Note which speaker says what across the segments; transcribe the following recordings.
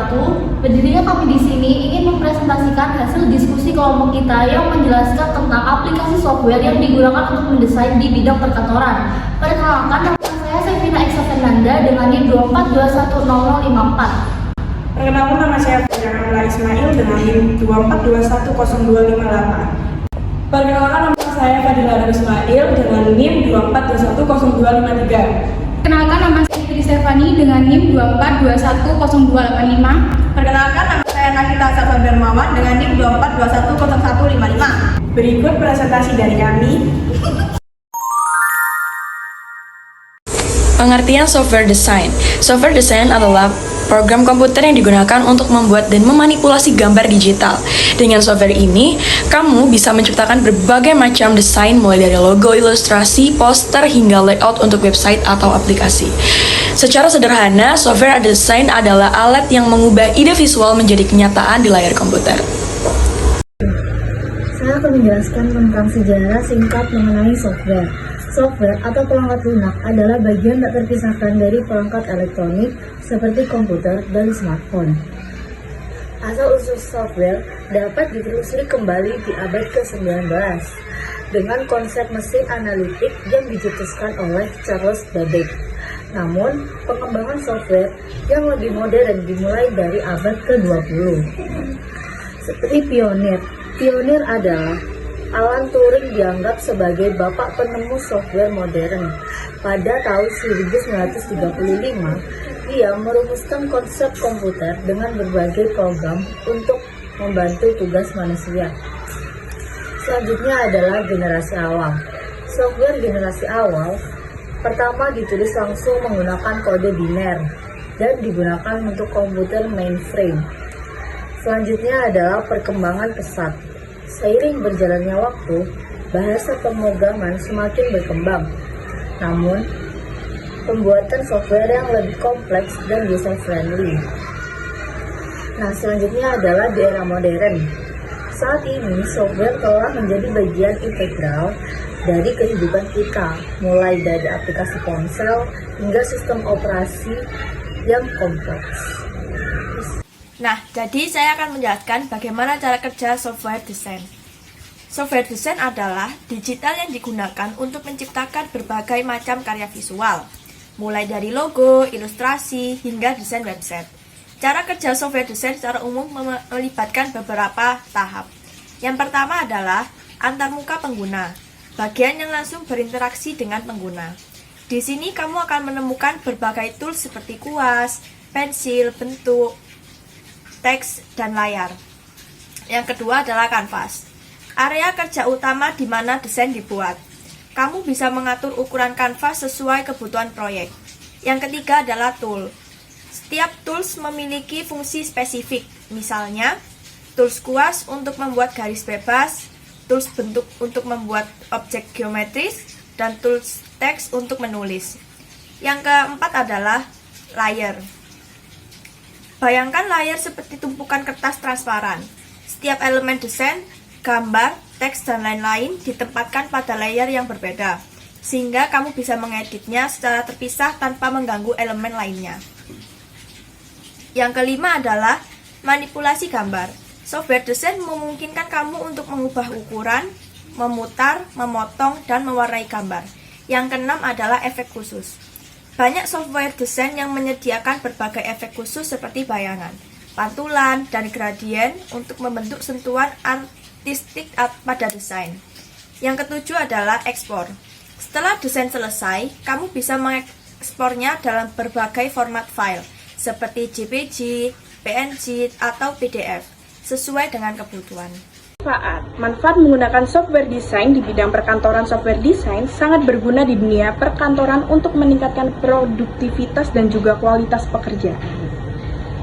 Speaker 1: wabarakatuh. Berdirinya kami di sini ingin mempresentasikan hasil diskusi kelompok kita yang menjelaskan tentang aplikasi software yang digunakan untuk mendesain di bidang perkantoran. Perkenalkan, nama saya Sevina Eksa Fernanda dengan NIM 24210054.
Speaker 2: Perkenalkan, nama saya Fernanda Ismail dengan NIM 24210258. Perkenalkan, nama saya Fadila Ismail dengan NIM 24210253.
Speaker 3: Perkenalkan, nama saya Fitri Stefani dengan NIM 24210285.
Speaker 4: Perkenalkan, nama saya Nakita Safar Darmawan dengan NIM 24210155.
Speaker 2: Berikut presentasi dari kami.
Speaker 5: Pengertian software design. Software design adalah program komputer yang digunakan untuk membuat dan memanipulasi gambar digital. Dengan software ini, kamu bisa menciptakan berbagai macam desain mulai dari logo, ilustrasi, poster, hingga layout untuk website atau aplikasi. Secara sederhana, software design adalah alat yang mengubah ide visual menjadi kenyataan di layar komputer.
Speaker 1: Saya akan menjelaskan tentang sejarah singkat mengenai software. Software atau perangkat lunak adalah bagian tak terpisahkan dari perangkat elektronik seperti komputer dan smartphone. Asal-usul software dapat ditelusuri kembali di abad ke-19 dengan konsep mesin analitik yang dicetuskan oleh Charles Babbage. Namun, pengembangan software yang lebih modern dimulai dari abad ke-20. Seperti pionir. Pionir adalah Alan Turing dianggap sebagai bapak penemu software modern. Pada tahun 1935, ia merumuskan konsep komputer dengan berbagai program untuk membantu tugas manusia. Selanjutnya adalah generasi awal. Software generasi awal pertama ditulis langsung menggunakan kode biner dan digunakan untuk komputer mainframe. Selanjutnya adalah perkembangan pesat. Seiring berjalannya waktu, bahasa pemrograman semakin berkembang. Namun, pembuatan software yang lebih kompleks dan user-friendly. Nah, selanjutnya adalah di era modern. Saat ini, software telah menjadi bagian integral dari kehidupan kita, mulai dari aplikasi ponsel hingga sistem operasi yang kompleks.
Speaker 4: Nah, jadi saya akan menjelaskan bagaimana cara kerja software design. Software design adalah digital yang digunakan untuk menciptakan berbagai macam karya visual, mulai dari logo, ilustrasi, hingga desain website. Cara kerja software design secara umum melibatkan beberapa tahap. Yang pertama adalah antarmuka pengguna, bagian yang langsung berinteraksi dengan pengguna. Di sini kamu akan menemukan berbagai tools seperti kuas, pensil, bentuk, teks, dan layar. Yang kedua adalah kanvas, area kerja utama di mana desain dibuat. Kamu bisa mengatur ukuran kanvas sesuai kebutuhan proyek. Yang ketiga adalah tool. Setiap tools memiliki fungsi spesifik, misalnya tools kuas untuk membuat garis bebas, tools bentuk untuk membuat objek geometris, dan tools teks untuk menulis. Yang keempat adalah layer. Bayangkan layar seperti tumpukan kertas transparan. Setiap elemen desain, gambar, teks, dan lain-lain ditempatkan pada layer yang berbeda, sehingga kamu bisa mengeditnya secara terpisah tanpa mengganggu elemen lainnya. Yang kelima adalah manipulasi gambar. Software desain memungkinkan kamu untuk mengubah ukuran, memutar, memotong, dan mewarnai gambar. Yang keenam adalah efek khusus. Banyak software desain yang menyediakan berbagai efek khusus seperti bayangan, pantulan, dan gradien untuk membentuk sentuhan artistik pada desain. Yang ketujuh adalah ekspor. Setelah desain selesai, kamu bisa mengekspornya dalam berbagai format file seperti JPG, PNG, atau PDF sesuai dengan kebutuhan.
Speaker 2: Manfaat menggunakan software design di bidang perkantoran. Software design sangat berguna di dunia perkantoran untuk meningkatkan produktivitas dan juga kualitas pekerjaan.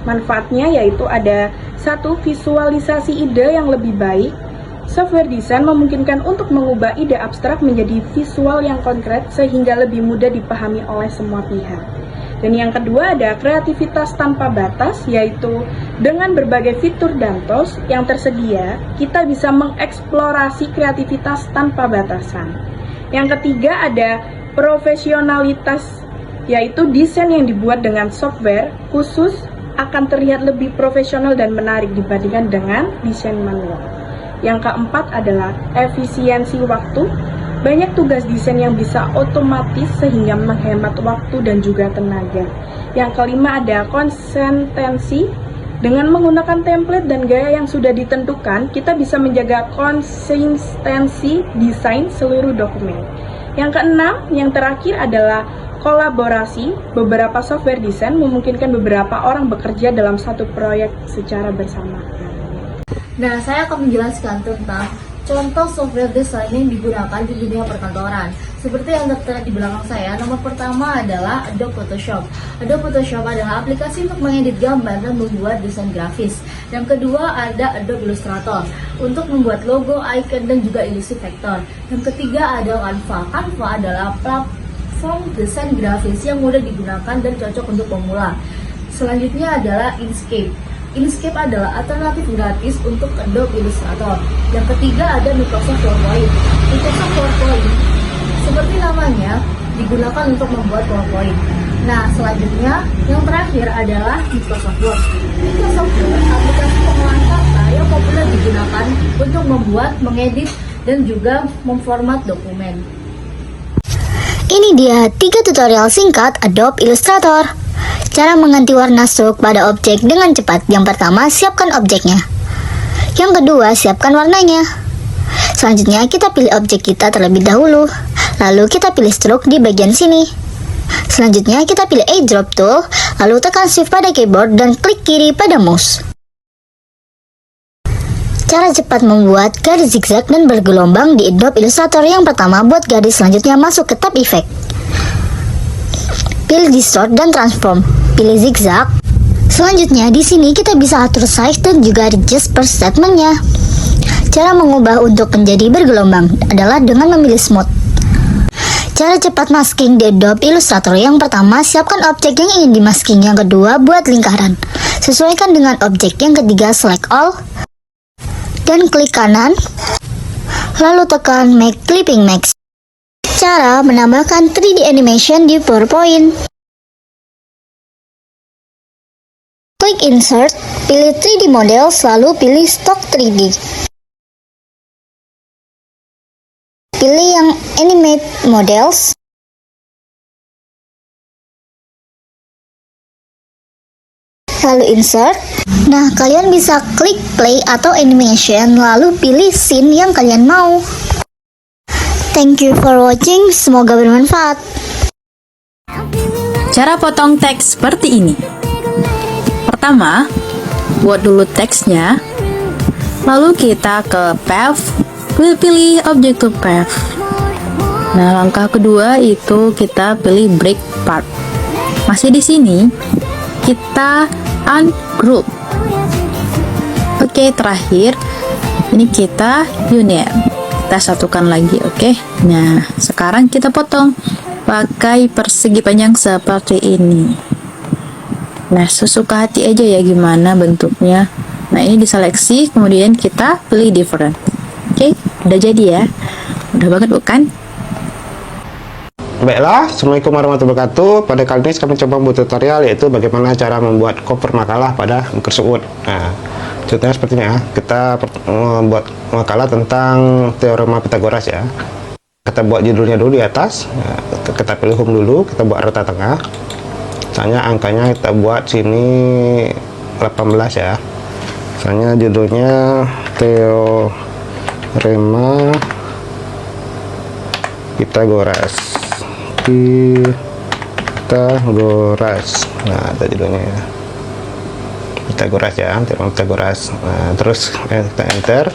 Speaker 2: Manfaatnya yaitu ada 1. Visualisasi ide yang lebih baik. Software design memungkinkan untuk mengubah ide abstrak menjadi visual yang konkret sehingga lebih mudah dipahami oleh semua pihak. Dan yang kedua ada kreativitas tanpa batas, yaitu dengan berbagai fitur dan tools yang tersedia, kita bisa mengeksplorasi kreativitas tanpa batasan. Yang ketiga ada profesionalitas, yaitu desain yang dibuat dengan software khusus akan terlihat lebih profesional dan menarik dibandingkan dengan desain manual. Yang keempat adalah efisiensi waktu. Banyak tugas desain yang bisa otomatis sehingga menghemat waktu dan juga tenaga. Yang kelima ada konsistensi. Dengan menggunakan template dan gaya yang sudah ditentukan, kita bisa menjaga konsistensi desain seluruh dokumen. Yang keenam, yang terakhir adalah kolaborasi. Beberapa software desain memungkinkan beberapa orang bekerja dalam satu proyek secara bersamaan.
Speaker 1: Nah, saya akan menjelaskan tentang contoh software desain yang digunakan di dunia perkantoran. Seperti yang tertera di belakang saya, nomor pertama adalah Adobe Photoshop. Adobe Photoshop adalah aplikasi untuk mengedit gambar dan membuat desain grafis. Yang kedua ada Adobe Illustrator untuk membuat logo, icon, dan juga ilusi vektor. Yang ketiga ada Canva. Canva adalah platform desain grafis yang mudah digunakan dan cocok untuk pemula. Selanjutnya adalah Inkscape. Inkscape adalah alternatif gratis untuk Adobe Illustrator. Yang ketiga ada Microsoft PowerPoint. Microsoft PowerPoint seperti namanya digunakan untuk membuat PowerPoint. Nah, selanjutnya yang terakhir adalah Microsoft Word. Microsoft Word aplikasi pengolahan kata yang populer digunakan untuk membuat, mengedit, dan juga memformat dokumen.
Speaker 6: Ini dia 3 tutorial singkat Adobe Illustrator. Cara mengganti warna stroke pada objek dengan cepat. Yang pertama, siapkan objeknya. Yang kedua, siapkan warnanya. Selanjutnya, kita pilih objek kita terlebih dahulu. Lalu kita pilih stroke di bagian sini. Selanjutnya, kita pilih eyedrop tool. Lalu tekan shift pada keyboard dan klik kiri pada mouse. Cara cepat membuat garis zigzag dan bergelombang di Adobe Illustrator. Yang pertama, buat garis, selanjutnya masuk ke tab effect. Pilih distort dan transform. Pilih zigzag. Selanjutnya di sini kita bisa atur size dan juga adjust per statementnya. Cara mengubah untuk menjadi bergelombang adalah dengan memilih smooth. Cara cepat masking di Adobe Illustrator. Yang pertama, siapkan objek yang ingin dimasking. Yang kedua, buat lingkaran. Sesuaikan dengan objek. Yang ketiga, select all dan klik kanan. Lalu tekan make clipping max. Cara menambahkan 3D animation di PowerPoint. Klik insert, pilih 3D model, lalu pilih stock 3D. Pilih yang animate models. Lalu insert. Nah, kalian bisa klik play atau animation, lalu pilih scene yang kalian mau. Thank you for watching, semoga bermanfaat.
Speaker 7: Cara potong teks seperti ini. Pertama, buat dulu teksnya. Lalu kita ke path, pilih object to path. Nah, langkah kedua itu kita pilih break part. Masih di sini, kita ungroup. Oke, terakhir ini kita unit. Kita satukan lagi, oke. Nah, sekarang kita potong pakai persegi panjang seperti ini. Nah, sesuka hati aja ya gimana bentuknya. Nah, ini diseleksi, kemudian kita pilih different. Oke, udah jadi ya. Udah banget bukan?
Speaker 8: Baiklah, Assalamualaikum warahmatullahi wabarakatuh. Pada kali ini kami coba membuat tutorial yaitu bagaimana cara membuat cover makalah pada Microsoft Word. Nah, contohnya seperti ini ya. Kita membuat makalah tentang teorema Pythagoras ya. Kita buat judulnya dulu di atas. Nah, kita pilih home dulu, kita buat rata tengah. Misalnya angkanya kita buat sini 18 ya. Misalnya judulnya teorema Pythagoras. Pythagoras. Nah, itu judulnya ya. Pythagoras ya, teorema Pythagoras. Nah, terus kita enter.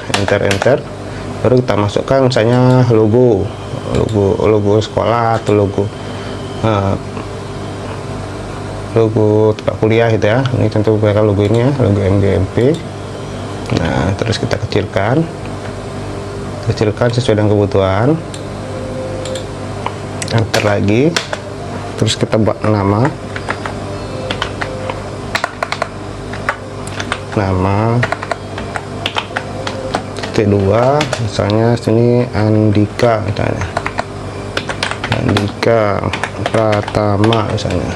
Speaker 8: Baru kita masukkan misalnya logo sekolah atau logo tempat kuliah gitu ya. Ini contoh beberapa logo ini ya, logo MGMP. Nah, terus kita kecilkan sesuai dengan kebutuhan. Enter lagi, terus kita buat nama titik 2, misalnya sini Andika misalnya, Andika Pratama misalnya.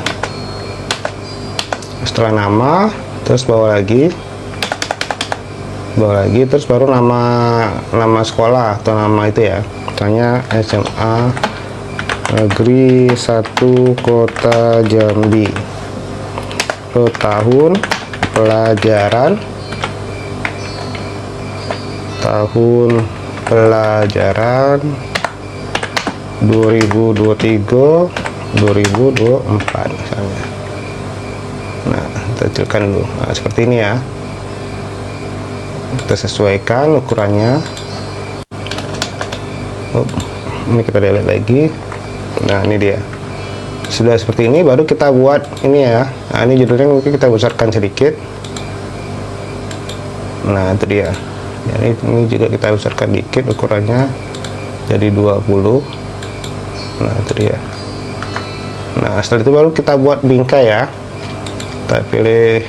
Speaker 8: setelah nama, terus bawa lagi, terus baru nama sekolah atau nama itu ya, misalnya SMA Negeri 1 Kota Jambi, tahun pelajaran 2023-2024 misalnya. Nah, kita kecilkan dulu. Nah, seperti ini ya. Kita sesuaikan ukurannya. Ini kita delete lagi. Nah, ini dia. Sudah seperti ini, baru kita buat ini ya. Nah, ini judulnya mungkin kita besarkan sedikit. Nah, itu dia. Jadi ini juga kita besarkan dikit ukurannya jadi 20. Nah, itu dia. Nah, setelah itu baru kita buat bingkai ya. Kita pilih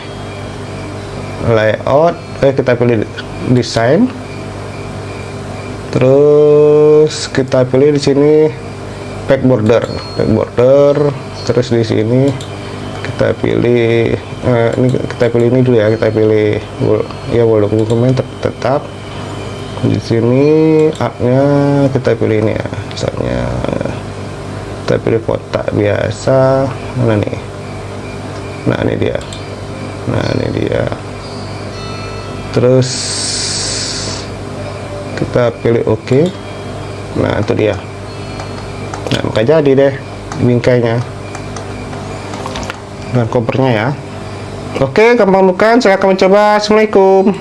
Speaker 8: layout, kita pilih desain. Terus kita pilih di sini back border, terus di sini kita pilih ini dulu ya, kita pilih ya bold dokumen tetap. Di sini artnya kita pilih ini ya, misalnya kita pilih kotak biasa. Mana nih? Nah, ini dia. Terus kita pilih OK. Nah, itu dia. Nah, maka jadi deh bingkainya dan covernya ya. Oke, gampang bukan? Saya akan mencoba. Assalamualaikum.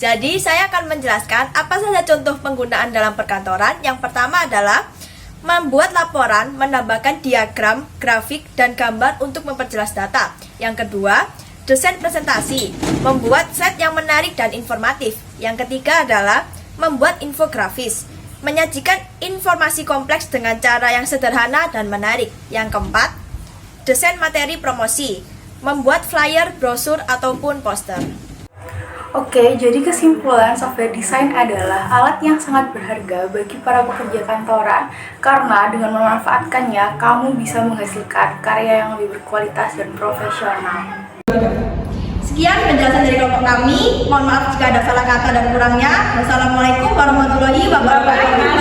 Speaker 4: Jadi saya akan menjelaskan apa saja contoh penggunaan dalam perkantoran. Yang pertama adalah membuat laporan, menambahkan diagram, grafik, dan gambar untuk memperjelas data. Yang kedua, desain presentasi, membuat slide yang menarik dan informatif. Yang ketiga adalah membuat infografis, menyajikan informasi kompleks dengan cara yang sederhana dan menarik. Yang keempat, desain materi promosi, membuat flyer, brosur, ataupun poster.
Speaker 2: Oke, jadi kesimpulan software design adalah alat yang sangat berharga bagi para pekerja kantoran karena dengan memanfaatkannya, kamu bisa menghasilkan karya yang lebih berkualitas dan profesional.
Speaker 4: Sekian penjelasan dari kelompok kami. Mohon maaf jika ada salah kata dan kurangnya. Wassalamualaikum warahmatullahi wabarakatuh.